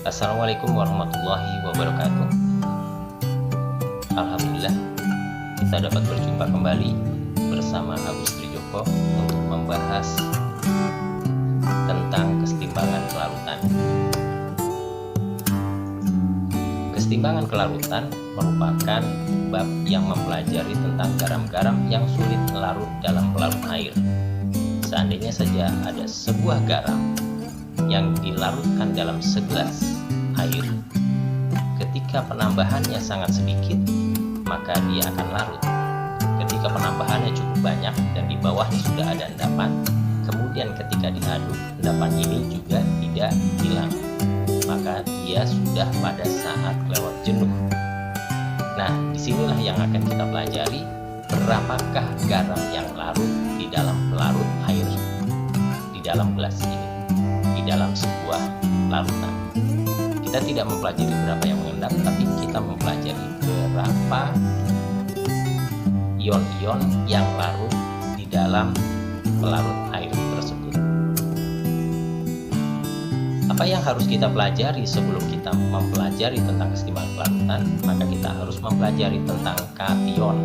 Assalamualaikum warahmatullahi wabarakatuh. Alhamdulillah, kita dapat berjumpa kembali bersama Agus Trijoko untuk membahas tentang kesetimbangan kelarutan. Kesetimbangan kelarutan merupakan bab yang mempelajari tentang garam-garam yang sulit larut dalam pelarut air. Seandainya saja ada sebuah garam yang dilarutkan dalam segelas air, ketika penambahannya sangat sedikit, maka dia akan larut. Ketika penambahannya cukup banyak dan di bawahnya sudah ada endapan, kemudian ketika diaduk, endapan ini juga tidak hilang, maka dia sudah pada saat kelewat jenuh. Nah, disinilah yang akan kita pelajari, berapakah garam yang larut di dalam pelarut air, di dalam gelas ini, di dalam sebuah larutan. Kita tidak mempelajari berapa yang mengendap, tapi kita mempelajari berapa ion-ion yang larut di dalam pelarut air tersebut. Apa yang harus kita pelajari sebelum kita mempelajari tentang kesetimbangan kelarutan? Maka kita harus mempelajari tentang kation.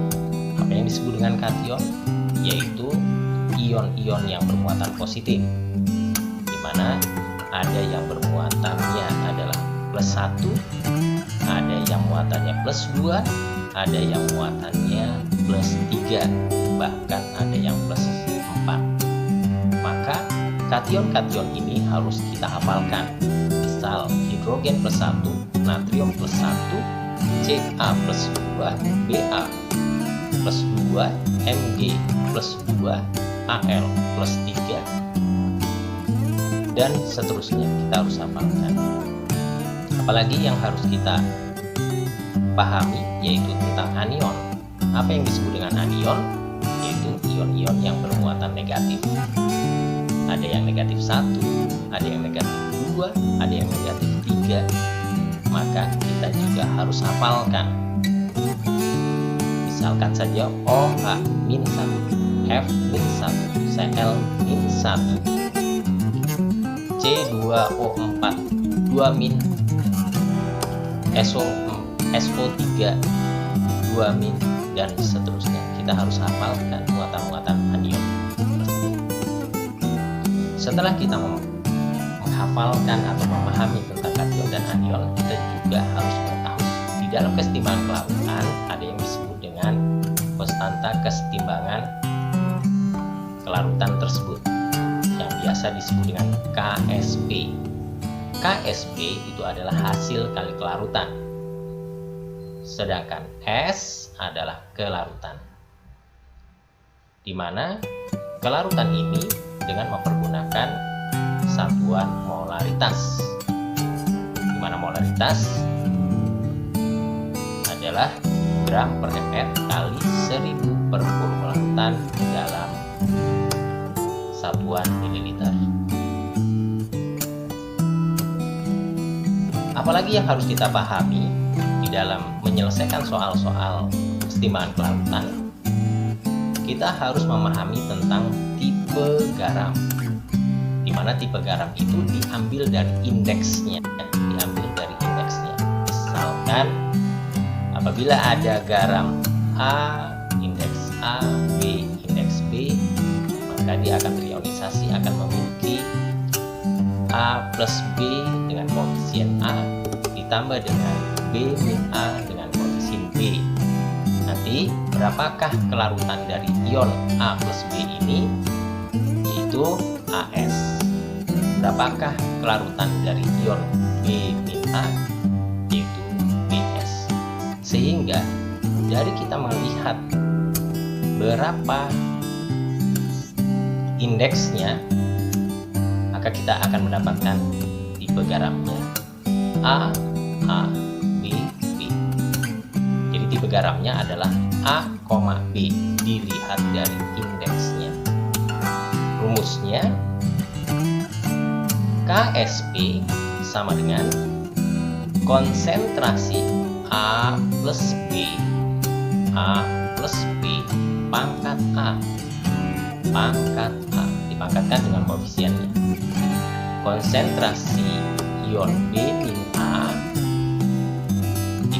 Apa yang disebut dengan kation? Yaitu ion-ion yang bermuatan positif, di mana ada yang bermuatannya adalah plus 1, ada yang muatannya plus 2, ada yang muatannya plus 3, bahkan ada yang plus 4. Maka kation-kation ini harus kita hafalkan. Misal hidrogen plus 1, natrium plus 1, Ca plus 2, Ba plus 2, Mg plus 2, Al plus 3, dan seterusnya kita harus hafalkan. Apalagi yang harus kita pahami yaitu tentang anion. Apa yang disebut dengan anion? Yaitu ion-ion yang bermuatan negatif. Ada yang negatif 1, ada yang negatif 2, ada yang negatif 3. Maka kita juga harus hafalkan. Misalkan saja OH-1, F-1, Cl-1, C2O4, 2-, SO3, 2-, dan seterusnya. Kita harus hafalkan muatan-muatan anion. Setelah kita menghafalkan atau memahami tentang kation dan anion, kita juga harus mengetahui di dalam kesetimbangan kelarutan ada yang disebut dengan konstanta kesetimbangan kelarutan tersebut, yang biasa disebut dengan KSP. KSP itu adalah hasil kali kelarutan, sedangkan S adalah kelarutan, di mana kelarutan ini dengan mempergunakan satuan molaritas, di mana molaritas adalah gram per ml kali 1000 per volume larutan dalam satuan mililiter. Apalagi yang harus kita pahami di dalam menyelesaikan soal-soal kesetimbangan kelarutan, kita harus memahami tentang tipe garam, di mana tipe garam itu diambil dari indeksnya, Misalkan apabila ada garam A, indeks A, B, indeks B, maka dia akan berionisasi, akan memiliki A plus B dengan koefisien A ditambah dengan B min A dengan koefisien B. Nanti berapakah kelarutan dari ion A plus B ini? Yaitu AS. Berapakah kelarutan dari ion B min A? Yaitu BS. Sehingga dari kita melihat berapa indeksnya, maka kita akan mendapatkan tipe garamnya A, B, B. Jadi tipe garamnya adalah A, B, dilihat dari indeksnya. Rumusnya KSP sama dengan konsentrasi A plus B pangkat A dipangkatkan dengan koefisiennya. Konsentrasi ion B min A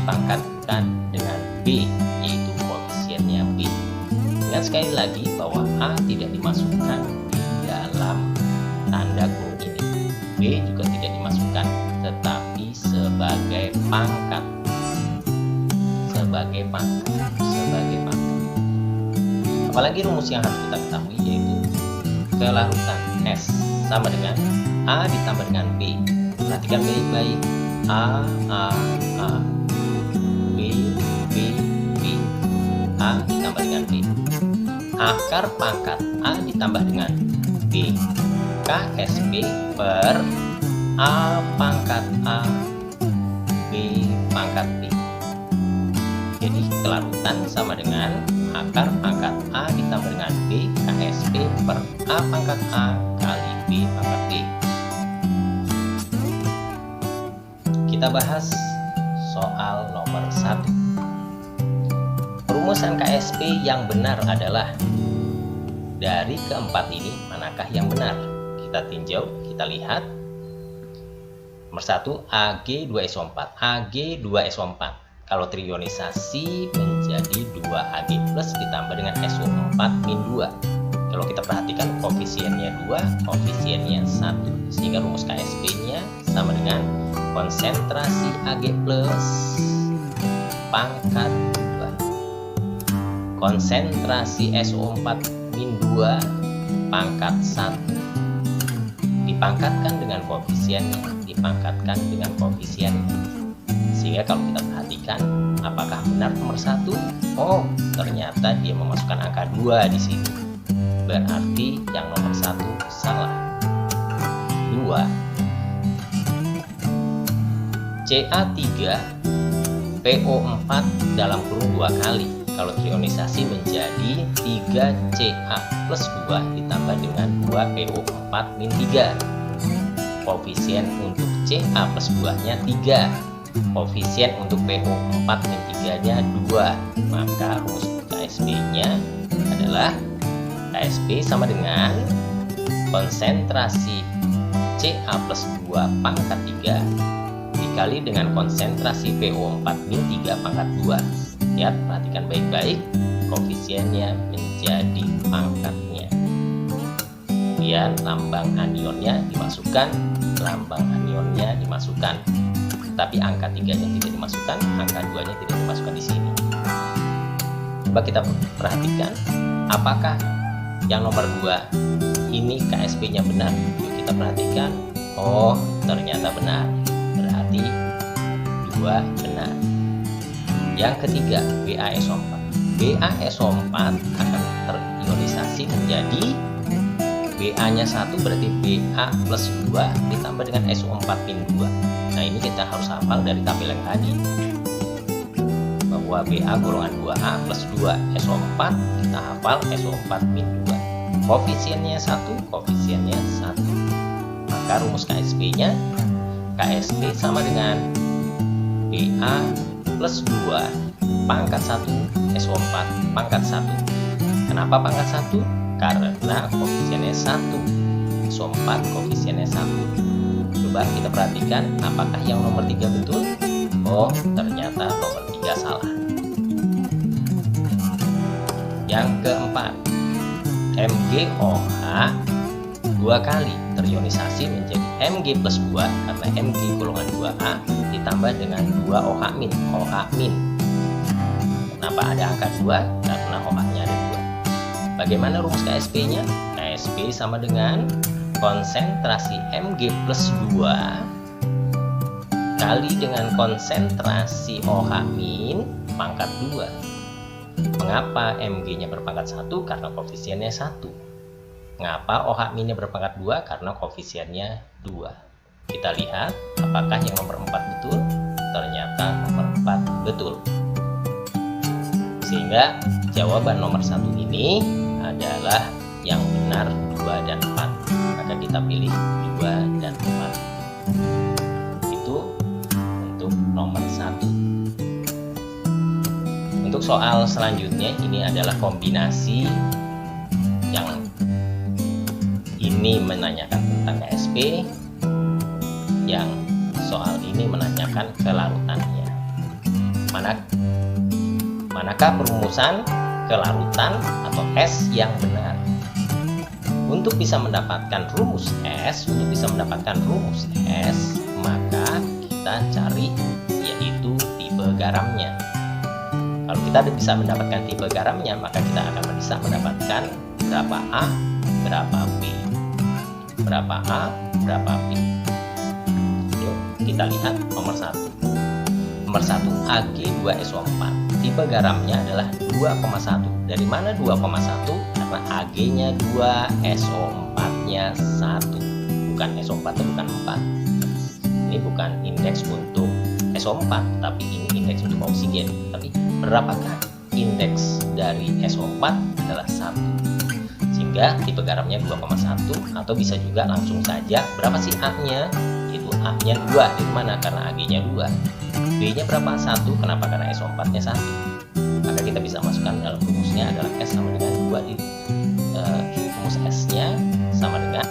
dipangkatkan dengan B, yaitu koefisiennya B. Ingat sekali lagi bahwa A tidak dimasukkan di dalam tanda kurung ini. B juga tidak dimasukkan, tetapi sebagai pangkat. Sebagai pangkat. Apalagi rumus yang harus kita ketahui, yaitu kelarutan S sama dengan A ditambah dengan B. Perhatikan baik-baik. A, B, A ditambah dengan B. Akar pangkat A ditambah dengan B, KSB per A pangkat A, B pangkat B. Jadi kelarutan sama dengan akar pangkat A ditambah dengan B, KSB per A pangkat A kali B pangkat B. Kita bahas soal nomor 1. Rumusan KSP yang benar adalah, dari keempat ini manakah yang benar? Kita tinjau, kita lihat. Nomor 1, Ag2SO4. Ag2SO4. Kalau trionisasi menjadi 2Ag plus ditambah dengan SO4-2. Kalau kita perhatikan koefisiennya 2, koefisiennya 1. Sehingga rumus KSP-nya sama dengan konsentrasi Ag plus pangkat 2. Konsentrasi SO4-2 pangkat 1. Dipangkatkan dengan koefisiennya. Sehingga kalau kita perhatikan, apakah benar nomor 1? Oh, ternyata dia memasukkan angka 2 di sini. Berarti yang nomor 1 salah. 2. Ca3 PO4 dalam kurung 2 kali. Kalau trionisasi menjadi 3Ca plus 2 ditambah dengan 2PO4-3. Koefisien untuk Ca plus 2-nya 3. Koefisien untuk PO4-3-nya 2. Maka rumus KSP-nya adalah KSP sama dengan konsentrasi Ca plus 2 pangkat 3 dikali dengan konsentrasi PO4-3 pangkat 2. Lihat, perhatikan baik-baik, koefisiennya menjadi pangkatnya. Kemudian lambang anionnya dimasukkan, tapi angka 3-nya tidak dimasukkan, angka 2-nya tidak dimasukkan di sini. Coba kita perhatikan, apakah yang nomor 2 ini KSP-nya benar? Yuk kita perhatikan. Oh, ternyata benar. Berarti 2 benar. Yang ketiga, BaSO4. BaSO4 akan terionisasi menjadi Ba-nya 1, berarti Ba plus 2 ditambah dengan SO4-2. Nah, ini kita harus hafal dari tabel yang tadi, bahwa Ba golongan 2A plus 2 SO4, kita hafal SO4-2. Koefisiennya 1, koefisiennya 1. Maka rumus KSP-nya, KSP sama dengan Ba plus 2 pangkat 1 SO4 pangkat 1. Kenapa pangkat 1? Karena koefisiennya 1. SO4 koefisiennya 1. Coba kita perhatikan, apakah yang nomor 3 betul? Oh, ternyata nomor 3 salah. Yang keempat, MgOH 2 kali terionisasi menjadi Mg plus 2 karena Mg golongan 2A ditambah dengan 2 OH min. Kenapa ada angka 2? Karena OH-nya ada 2. Bagaimana rumus KSP-nya? KSP sama dengan konsentrasi Mg plus 2 kali dengan konsentrasi OH min pangkat 2. Mengapa Mg-nya berpangkat 1? Karena koefisiennya 1. Mengapa OH min-nya berpangkat 2? Karena koefisiennya 2. Kita lihat apakah yang nomor 4 betul. Ternyata nomor 4 betul. Sehingga jawaban nomor 1 ini adalah yang benar 2 dan 4. Maka kita pilih 2 dan 4. Itu untuk nomor 1. Untuk soal selanjutnya, ini adalah kombinasi yang ini menanyakan tentang KSP, yang soal ini menanyakan kelarutannya. Manakah perumusan kelarutan atau S yang benar? Untuk bisa mendapatkan rumus S, maka kita cari yaitu tipe garamnya. Kalau kita bisa mendapatkan tipe garamnya, maka kita akan bisa mendapatkan berapa A, berapa B. Berapa A, berapa B. Yuk, kita lihat nomor 1. Nomor 1, Ag2SO4. Tipe garamnya adalah 2,1. Dari mana 2,1? Karena Ag-nya 2, SO4-nya 1. Bukan SO4 atau bukan 4. Ini bukan indeks untuk SO4, tapi ini indeks untuk oksigen. Tapi berapakah indeks dari SO4? Adalah 1. Sehingga tipe garamnya 2,1, atau bisa juga langsung saja berapa sih A-nya? Itu A-nya 2. Dari mana? Karena Ag-nya 2. B-nya berapa? 1. Kenapa? Karena SO4-nya 1. Maka kita bisa masukkan dalam rumusnya adalah S sama dengan 2 di rumus S-nya sama dengan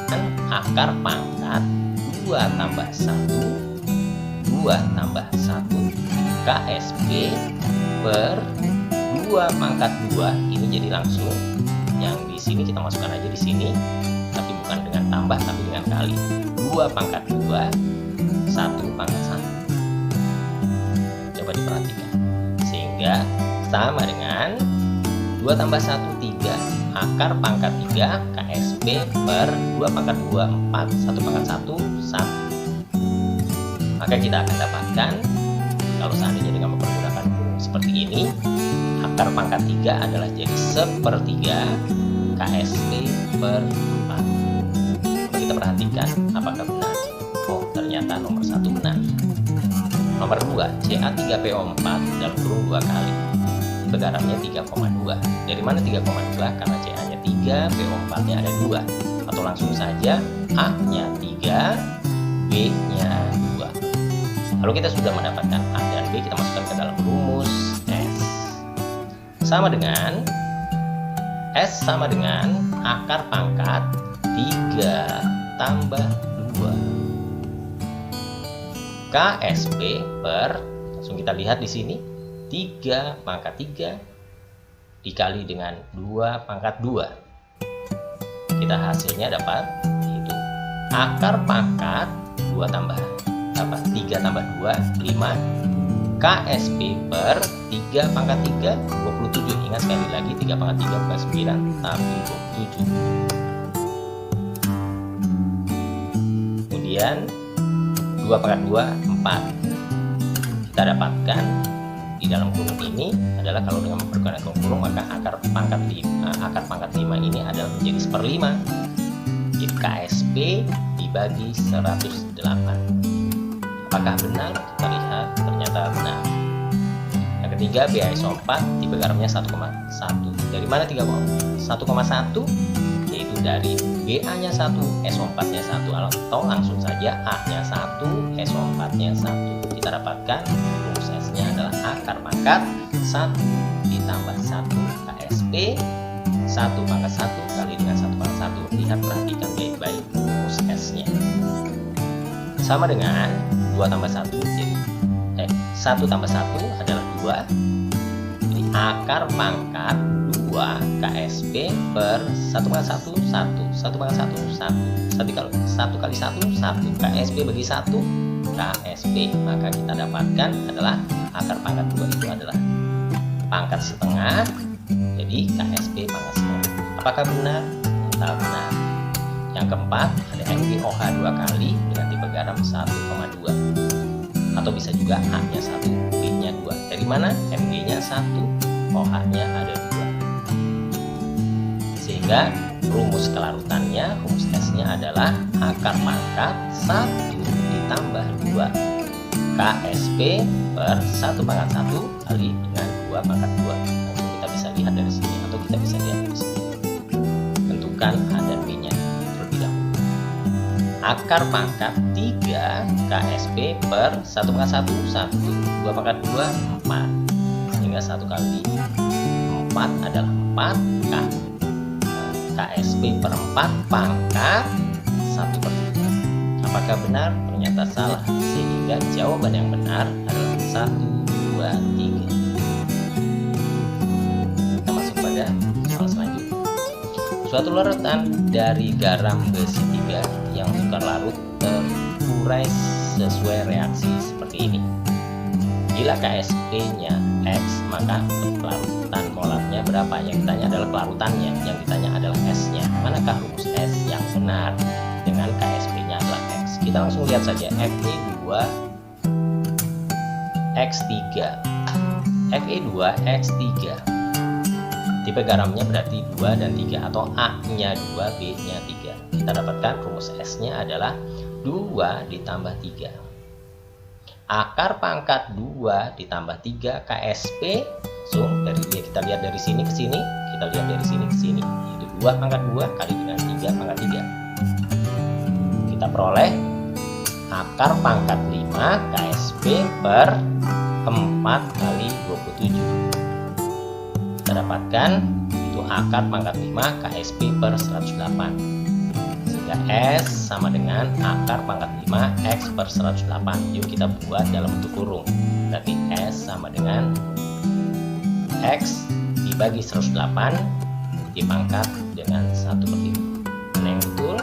akar pangkat 2 tambah 1 KSP per 2 pangkat 2. Ini jadi langsung yang di sini kita masukkan aja di sini, tapi bukan dengan tambah tapi dengan kali. 2 pangkat 2 1 pangkat 1. Coba diperhatikan. Sehingga sama dengan 2 tambah 1 3 akar pangkat 3 KSP per 2 pangkat 2 4 1 pangkat 1 1. Maka kita akan dapatkan, kalau seandainya dengan menggunakan seperti ini, akar pangkat 3 adalah jadi 1/3 KSP per 4. Coba kita perhatikan apakah benar. Oh, ternyata nomor 1 benar. Nomor 2, Ca3PO4 dalam kurung 2 kali. Tipe garamnya 3,2. Dari mana 3,2? Karena Ca-nya 3, PO4-nya ada 2. Atau langsung saja A-nya 3, B-nya 2. Kalau kita sudah mendapatkan A dan B, kita masukkan ke dalam rumus S. Sama dengan S sama dengan akar pangkat 3 tambah 2 KSP per, langsung kita lihat di sini, 3 pangkat 3 dikali dengan 2 pangkat 2. Kita hasilnya dapat itu akar pangkat 2 tambah 3 tambah 2 5 KSP per 3 pangkat 3 27. Ingat sekali lagi 3 pangkat 3 bukan 9 tapi 27. Kemudian 2 pangkat 2 4. Kita dapatkan di dalam kurung ini adalah, kalau dengan mempergunakan kurung, maka akar pangkat 5 ini adalah menjadi 1/5. Jadi KSP dibagi 108. Apakah benar? Kita lihat, ternyata benar. Yang ketiga, BaSO4, tipe garamnya 1,1. Dari mana 1,1? Yaitu dari BA-nya 1, SO4-nya 1, atau langsung saja A-nya 1, SO4-nya 1. Kita dapatkan rumus S-nya adalah akar pangkat 1 ditambah 1 KSP 1 pangkat 1 kali dengan 1 pangkat 1. Lihat, perhatikan baik-baik rumus S-nya. Sama dengan 2 tambah 1, jadi 1 tambah 1 adalah 2. Jadi akar pangkat 2 KSP per 1 pangkat 1 1 1 pangkat 1 1 1 kali 1 1 KSP bagi 1 KSP. Maka kita dapatkan adalah akar pangkat 2 itu adalah pangkat setengah, jadi KSP pangkat setengah. Apakah benar? Ternyata benar. Yang keempat, ada MgOH 2 kali dengan tipe garam 1,2, atau bisa juga A-nya 1, B-nya 2. Dari mana? Mg-nya 1, OH-nya ada 2. Sehingga rumus kelarutannya, rumus S-nya adalah akar pangkat 1 ditambah 2 KSP per 1 pangkat 1 kali dengan 2 pangkat 2. Langsung kita bisa lihat dari sini, atau kita bisa lihat dari sini. Tentukan A dan B-nya terlebih dahulu. Akar pangkat 3 KSP per 1 pangkat 1 1 2 pangkat 2 4. Sehingga 1 kali 4 adalah 4 KSP per 4 pangkat 1/3. Apakah benar? Ternyata salah. Sehingga jawaban yang benar adalah 1, 2, 3. soal selanjutnya. Suatu larutan dari garam besi 3 yang sukar larut terurai sesuai reaksi seperti ini. Bila KSP-nya X, maka kelarutan molarnya berapa? Yang ditanya adalah kelarutannya, yang ditanya adalah S-nya. Manakah rumus S yang benar dengan KSP-nya adalah X? Kita langsung lihat saja. Fe2 X3 Fe2 X3. Tipe garamnya berarti 2 dan 3, atau A-nya 2, B-nya 3. Kita dapatkan rumus S-nya adalah 2 ditambah 3. Akar pangkat 2 ditambah 3 KSP. So, kita lihat dari sini ke sini, kita lihat dari sini ke sini. Itu 2 pangkat 2 kali dengan 3 pangkat 3. Kita peroleh akar pangkat 5 KSP per 4 kali 27. Kita dapatkan itu akar pangkat 5 KSP per 108, sehingga S sama dengan akar pangkat 5 X per 108. Yuk kita buat dalam bentuk kurung. Berarti S sama dengan X dibagi 108 dipangkat dengan 1/5. Mana yang betul?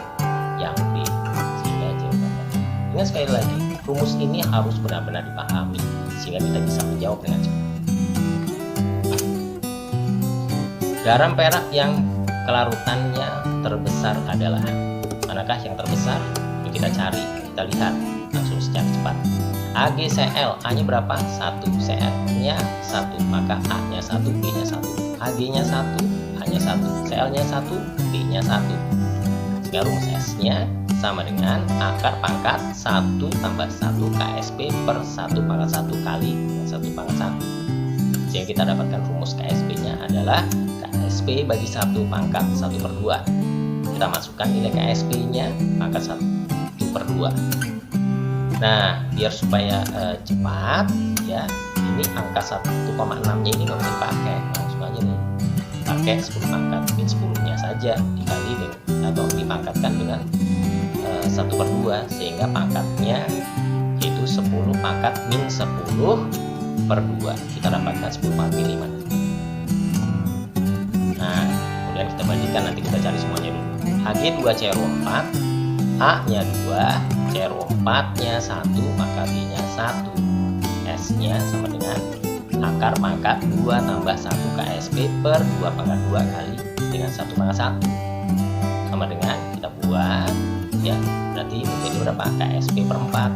Yang B. Sehingga jawabannya. Ingat sekali lagi, rumus ini harus benar-benar dipahami sehingga kita bisa menjawab dengan cepat. Garam perak yang kelarutannya terbesar adalah, manakah yang terbesar? Yuk kita cari, kita lihat langsung secara cepat. AgCl, A-nya berapa? 1, Cl-nya 1, maka A-nya 1, B-nya 1, Ag-nya 1, A-nya 1, Cl-nya 1, B-nya 1. Sehingga rumus S-nya sama dengan akar pangkat 1 tambah 1 KSP per 1 pangkat 1 kali 1 pangkat 1. Sehingga kita dapatkan rumus KSP-nya adalah KSP bagi 1 pangkat 1/2. Kita masukkan nilai KSP-nya pangkat 1/2. Nah, biar supaya cepat ya, ini angka 1,6-nya ini nggak usah dipakai, langsung aja nih pakai 10 pangkat min 10-nya saja dikali atau dipangkatkan dengan 1/2, sehingga pangkatnya yaitu 10 pangkat min 10/2. Kita dapatkan 10 pangkat min 5. Nah, kemudian kita bandingkan, nanti kita cari semuanya dulu. Ag2CO4, A-nya 2, CO4-nya 1, maka B-nya 1. S-nya sama dengan akar pangkat 2 tambah 1 KSP per 2 pangkat 2 kali dengan 1 pangkat 1. Sama dengan kita buat ya, berarti menjadi berapa? KSP per 4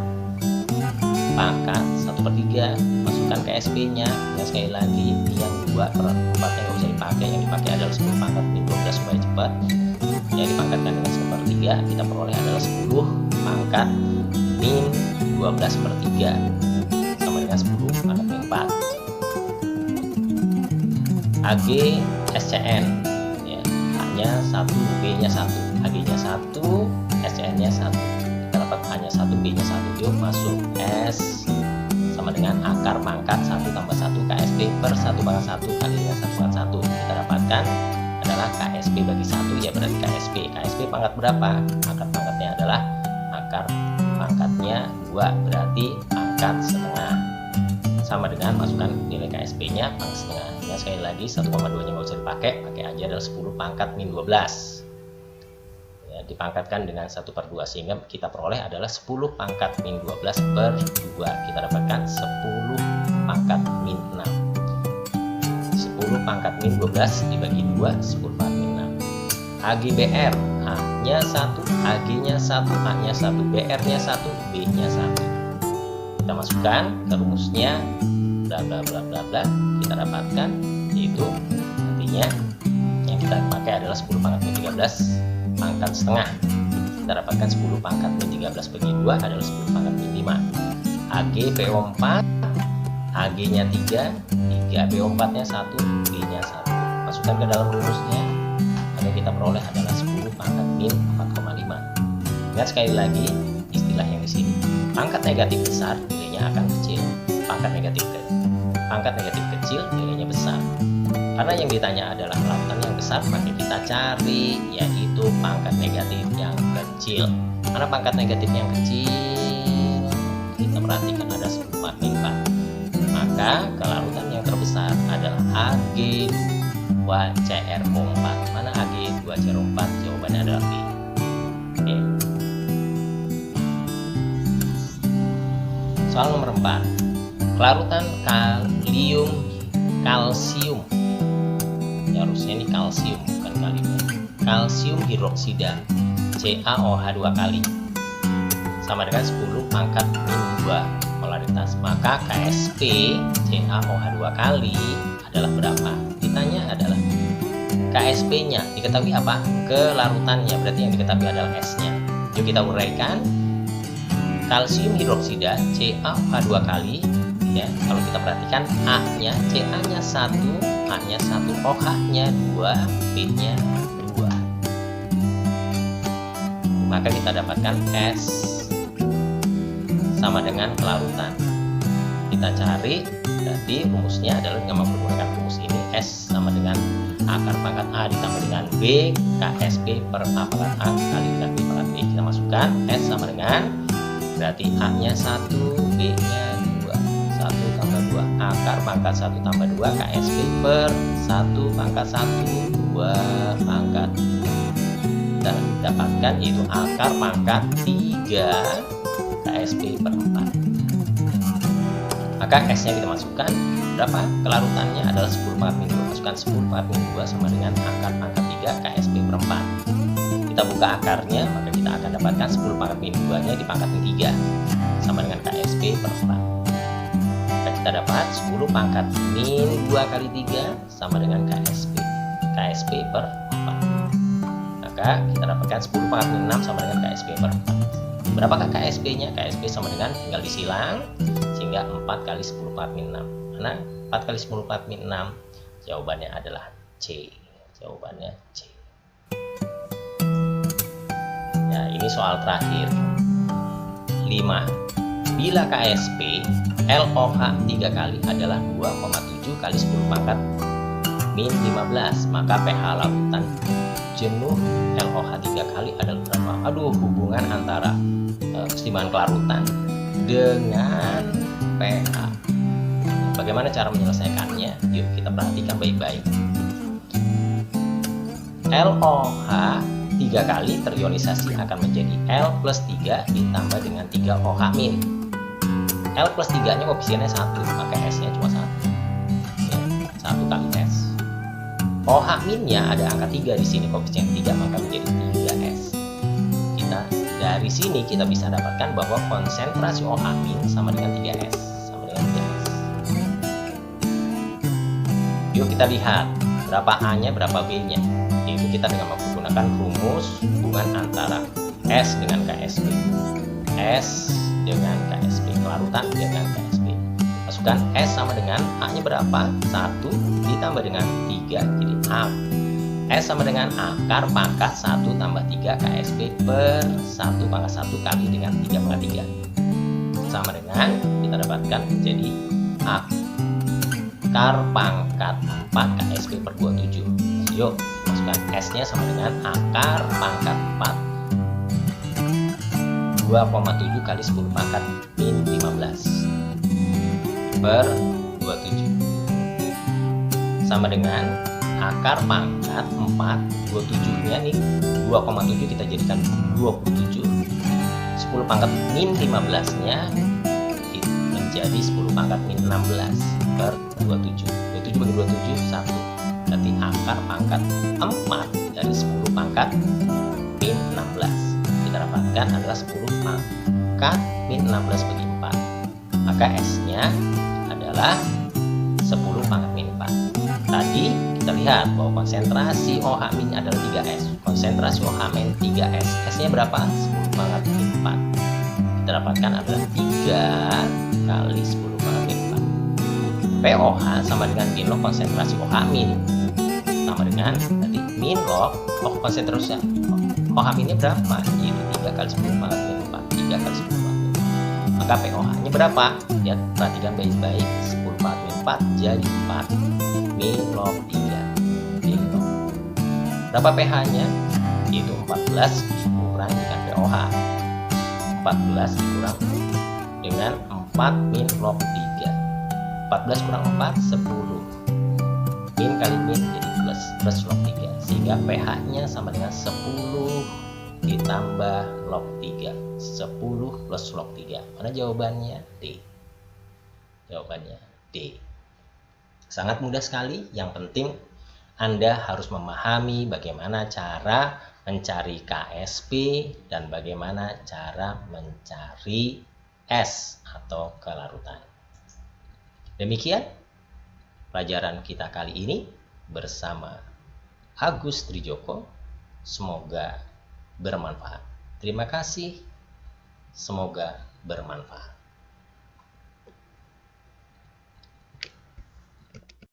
pangkat 1/3. Masukkan KSP-nya. Dan sekali lagi, yang 2 per 4-nya nggak usah dipakai, yang dipakai adalah 10 pangkat min 12 supaya cepat. Yang dipangkatkan dengan 1/3, kita peroleh adalah 10 pangkat min 12/3 sama dengan 10 pangkat min 4. AgSCN ya, A-nya 1, B-nya 1, Ag-nya 1, SCN-nya 1. Kita dapat A-nya 1, B-nya 1. Yuk masuk. S sama dengan akar pangkat 1 tambah 1 KSP per 1 pangkat 1 kali dengan 1 pangkat 1. Kita dapatkan adalah KSP bagi 1, ya berarti KSP. KSP pangkat berapa? Akar pangkatnya adalah akar pangkatnya 2, berarti pangkat setengah. Sama dengan masukkan nilai KSP-nya pangkat setengah. Ya, sekali lagi 1,2-nya nggak usah dipakai, pakai aja adalah 10 pangkat min 12. Ya, dipangkatkan dengan 1/2, sehingga kita peroleh adalah 10 pangkat min 12/2. Kita dapatkan 10 pangkat min 6. 10 pangkat min 12 dibagi 2, 10 pangkat min 6. AgBr, A-nya 1, Ag-nya 1, A-nya 1, BR-nya 1, B-nya 1. Kita masukkan ke rumusnya, bla bla bla bla bla. Kita dapatkan yaitu nantinya yang kita pakai adalah 10 pangkat min 13 pangkat setengah. Kita dapatkan 10 pangkat min 13 bagi 2 adalah 10 pangkat min 5. AgPO4, Ag-nya 3, 3PO4-nya 1, B-nya 1. Masukkan ke dalam rumusnya, maka kita peroleh adalah 10 pangkat min 4,5. Ingat sekali lagi istilah yang di sini. Pangkat negatif besar nilainya akan kecil. Pangkat negatif kecil nilainya besar. Karena yang ditanya adalah larutan yang besar, maka kita cari yaitu pangkat negatif yang kecil. Karena pangkat negatif yang kecil, kita perhatikan ada 10 pangkat min 4. Maka kelarutan yang terbesar adalah Ag2. 2CrO4. Mana Ag2CrO4? Jawabannya adalah B. Oke. Soal nomor 4. Kelarutan kalsium. Ya, harusnya ini kalsium bukan kalium. Kalsium hidroksida CaOH 2 kali sama dengan 10 pangkat min 2 polaritas. Maka Ksp CaOH 2 kali adalah berapa? Ditanya adalah Ksp-nya diketahui apa? Kelarutannya, berarti yang diketahui adalah S-nya. Yuk kita uraikan. Kalsium hidroksida CaOH 2 kali, ya. Kalau kita perhatikan A-nya, Ca-nya 1, A-nya 1, OH-nya 2, B-nya 2. Maka kita dapatkan S sama dengan kelarutan. Kita cari, berarti rumusnya adalah dengan menggunakan rumus ini, S sama dengan akar pangkat A ditambah dengan B Ksp per A pangkat A kali dengan B pangkat B. Kita masukkan S sama dengan, berarti A-nya 1, B-nya 2. 1 tambah 2, akar pangkat 1 tambah 2 Ksp per 1 pangkat 1, 2 pangkat. Dan dapatkan yaitu akar pangkat 3 Ksp per 4. Maka S-nya kita masukkan, berapa? Kelarutannya adalah 10 pangkat min 2. Masukkan 10 pangkat min 2 sama dengan akar pangkat 3 Ksp per 4. Kita buka akarnya, maka kita akan dapatkan 10 pangkat min 2 nya dipangkat min 3 sama dengan Ksp per 4. Maka kita dapat 10 pangkat min 2 kali 3 sama dengan Ksp per 4. Maka kita dapatkan 10 pangkat min 6 sama dengan Ksp per 4. Berapakah Ksp-nya? Ksp sama dengan, tinggal disilang, sehingga 4 kali 10 pangkat min 6. Karena 4 kali 10 pangkat min 6, jawabannya adalah C. Jawabannya C. Ya, ini soal terakhir. 5. Bila Ksp LOH 3 kali adalah 2,7 kali 10 pangkat min 15, maka pH lautan jenuh LOH 3 kali adalah berapa? Aduh, hubungan antara keseimbangan kelarutan dengan pH. Bagaimana cara menyelesaikannya? Yuk kita perhatikan baik-baik. LOH 3 kali terionisasi akan menjadi L plus 3 ditambah dengan 3 OH min. L plus 3 nya koefisiennya 1, maka S nya cuma 1, ya, 1 kali S. OH min nya ada angka 3 di sini, koefisien 3, maka menjadi 3S. Dari sini kita bisa dapatkan bahwa konsentrasi OH min sama dengan 3S, sama dengan 3S. Yuk kita lihat berapa A-nya, berapa B-nya. Yaitu kita dengan menggunakan rumus hubungan antara S dengan Ksp. S dengan Ksp, kelarutan dengan Ksp. Masukkan S sama dengan A-nya berapa? 1 ditambah dengan 3, jadi A. S sama dengan akar pangkat 1 tambah 3 Ksp per 1 pangkat 1 kali dengan 3 pangkat 3. Sama dengan, kita dapatkan menjadi akar pangkat 4 Ksp per 27. Yuk, masukkan S nya sama dengan akar pangkat 4 2,7 kali 10 pangkat min 15 per 27 sama dengan akar pangkat 4, 27 nya nih 2,7 kita jadikan 27, 10 pangkat min 15 nya menjadi 10 pangkat min 16 per 27. 27 bagi 27 1, berarti akar pangkat 4 dari 10 pangkat min 16 kita dapatkan adalah 10 pangkat min 16 bagi 4. Maka S nya adalah 10 pangkat min 4. Tadi kita lihat bahwa konsentrasi OH min adalah 3S. Konsentrasi OH min 3S. S-nya berapa? 10 pangkat min 4. Kita dapatkan adalah 3 kali 10 pangkat min 4. POH sama dengan min log konsentrasi OH min. Sama dengan tadi min log konsentrasi OH minnya berapa? Yaitu 3 kali 10 pangkat min 4. 3 kali 10 pangkat min 4. Maka POH-nya berapa? Lihat, perhatikan baik-baik. 10 pangkat min 4 jadi 4. Min log 3 min log. Berapa pH-nya? Yaitu 14 dikurang dengan POH. 14 dikurang dengan 4 min log 3. 14 kurang 4 10. Min kali min jadi plus. plus log 3, sehingga pH-nya sama dengan 10 ditambah log 3. 10 plus log 3. Mana jawabannya? D. Jawabannya D. Sangat mudah sekali, yang penting Anda harus memahami bagaimana cara mencari KSP dan bagaimana cara mencari S atau kelarutan. Demikian pelajaran kita kali ini bersama Agus Trijoko. Semoga bermanfaat. Terima kasih. Semoga bermanfaat.